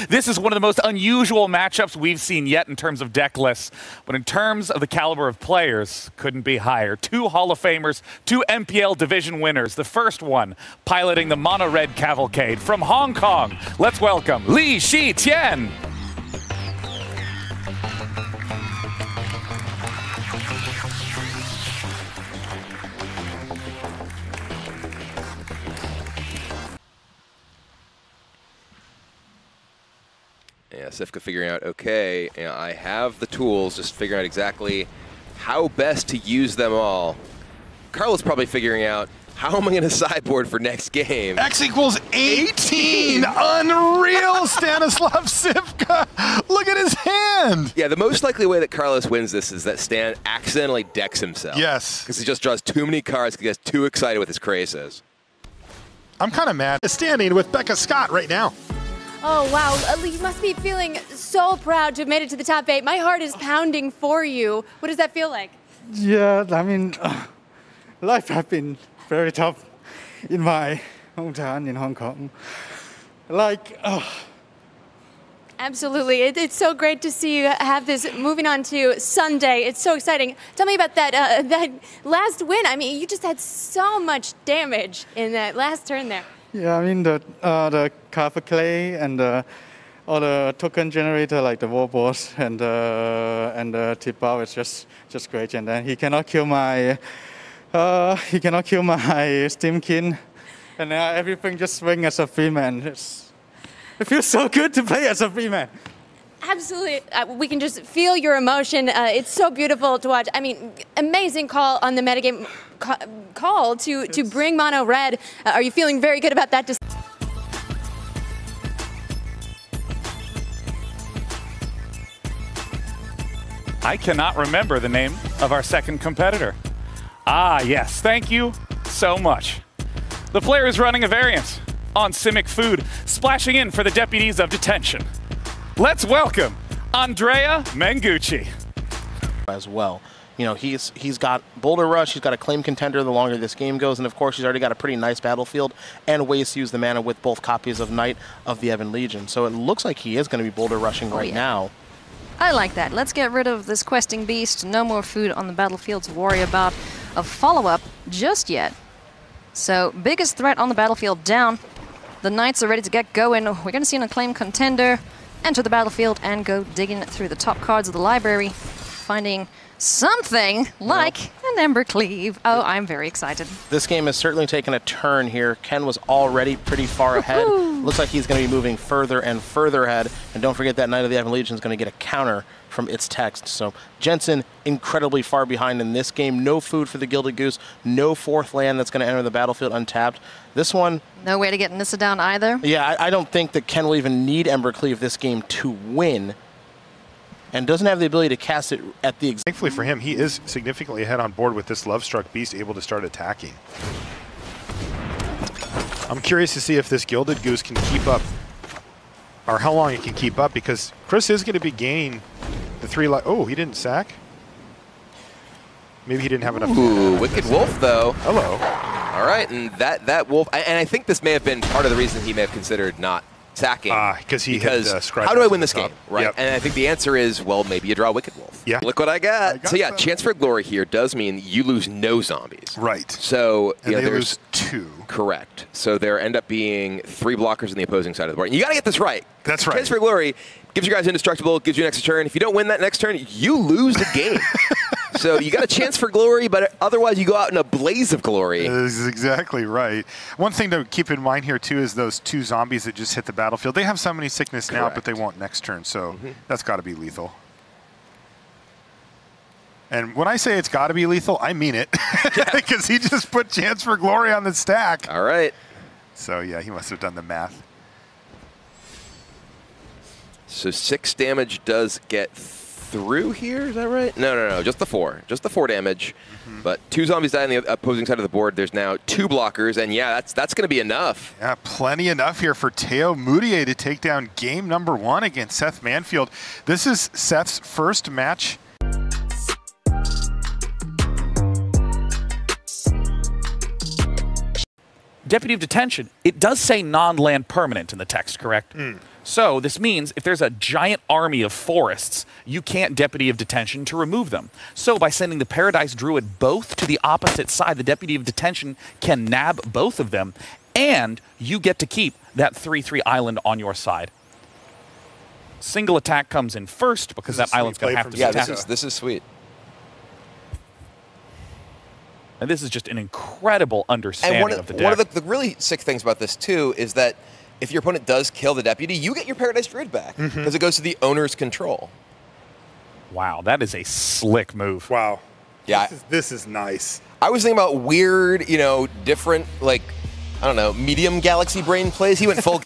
This is one of the most unusual matchups we've seen yet in terms of deck lists, but in terms of the caliber of players, couldn't be higher. 2 Hall of Famers, 2 MPL division winners. The first one piloting the Mono Red Cavalcade from Hong Kong. Let's welcome Li Shi Tian. Yeah, Sifka figuring out, okay, I have the tools, just figuring out exactly how best to use them all. Carlos probably figuring out, how am I going to sideboard for next game? X equals 18! Unreal, Stanislav Sifka! Look at his hand! Yeah, the most likely way that Carlos wins this is that Stan accidentally decks himself. Yes. Because he just draws too many cards, he gets too excited with his Krasis. I'm kind of mad. Standing with Becca Scott right now. Oh, wow. You must be feeling so proud to have made it to the top 8. My heart is pounding for you. What does that feel like? Yeah, I mean, life has been very tough in my hometown in Hong Kong. Absolutely. It's so great to see you have this. Moving on to Sunday. It's so exciting. Tell me about that, that last win. I mean, you just had so much damage in that last turn there. Yeah, I mean, the Carver Clay and all the token generator, like the Warboss and the Tip-Out is just great. And then he cannot kill my Steam King, and everything just swing as a free man. It feels so good to play as a free man. Absolutely. We can just feel your emotion. It's so beautiful to watch. I mean, amazing call on the metagame call to bring Mono Red. Are you feeling very good about that? I cannot remember the name of our second competitor. Ah, yes. Thank you so much. The player is running a variant on Simic Food, splashing in for the deputies of detention. Let's welcome Andrea Mengucci. As well. You know, he's got Boulder Rush, he's got a claim contender the longer this game goes, and of course he's already got a pretty nice battlefield and ways to use the mana with both copies of Knight of the Ebon Legion. So it looks like he is going to be Boulder Rushing right now. I like that. Let's get rid of this questing beast. No more food on the battlefield to worry about a follow-up just yet. So, biggest threat on the battlefield down. The Knights are ready to get going. We're going to see an acclaimed contender enter the battlefield and go digging through the top cards of the library, finding something like an Embercleave. Oh, I'm very excited. This game has certainly taken a turn here. Ken was already pretty far ahead. Looks like he's going to be moving further and further ahead. And don't forget that Knight of the Ebon Legion is going to get a counter from its text. So Jensen incredibly far behind in this game. No food for the Gilded Goose. No 4th land that's going to enter the battlefield untapped. This one... No way to get Nissa down either. Yeah, I don't think that Ken will even need Embercleave this game to win. And doesn't have the ability to cast it at the... Thankfully for him, he is significantly ahead on board with this Love-Struck Beast able to start attacking. I'm curious to see if this Gilded Goose can keep up, or how long it can keep up, because Chris is going to be gaining the 3 life. Oh, he didn't sack? Maybe he didn't have enough. Ooh, Wicked Wolf, though. Hello. All right, and that Wolf, and I think this may have been part of the reason he may have considered not sacking. Because how do I win this game, right? Yep. And I think the answer is, well, maybe you draw Wicked Wolf. Yeah. Look what I got. So yeah, Chance for Glory here does mean you lose no zombies. Right. So and yeah, they there's lose 2. Correct. So there end up being 3 blockers on the opposing side of the board. And you got to get this right. That's right. Chance for Glory gives you guys indestructible, gives you an extra turn. If you don't win that next turn, you lose the game. So you got a chance for glory, but otherwise you go out in a blaze of glory. That is exactly right. One thing to keep in mind here, too, is those 2 zombies that just hit the battlefield. They have Summoning Sickness now, but they won't next turn, so that's got to be lethal. And when I say it's got to be lethal, I mean it. Because he just put Chance for Glory on the stack. All right. So, yeah, he must have done the math. So 6 damage does get through here, is that right? No, just the 4. Just the 4 damage. But 2 zombies die on the opposing side of the board. There's now 2 blockers, and yeah, that's going to be enough. Yeah, plenty enough here for Teo Moutier to take down game number 1 against Seth Manfield. This is Seth's first match. Deputy of Detention, it does say non-land permanent in the text, correct? So this means if there's a giant army of forests, you can't Deputy of Detention to remove them. So by sending the Paradise Druid both to the opposite side, the Deputy of Detention can nab both of them, and you get to keep that 3/3 island on your side. Single attack comes in first because that island's going to have to be attacked. Yeah, this is sweet. And this is just an incredible understanding of the deck. One of the really sick things about this, too, is that if your opponent does kill the Deputy, you get your Paradise Druid back because it goes to the owner's control. Wow, that is a slick move. Wow. Yeah. This is nice. I was thinking about weird, different, like, I don't know, medium galaxy brain plays. He went full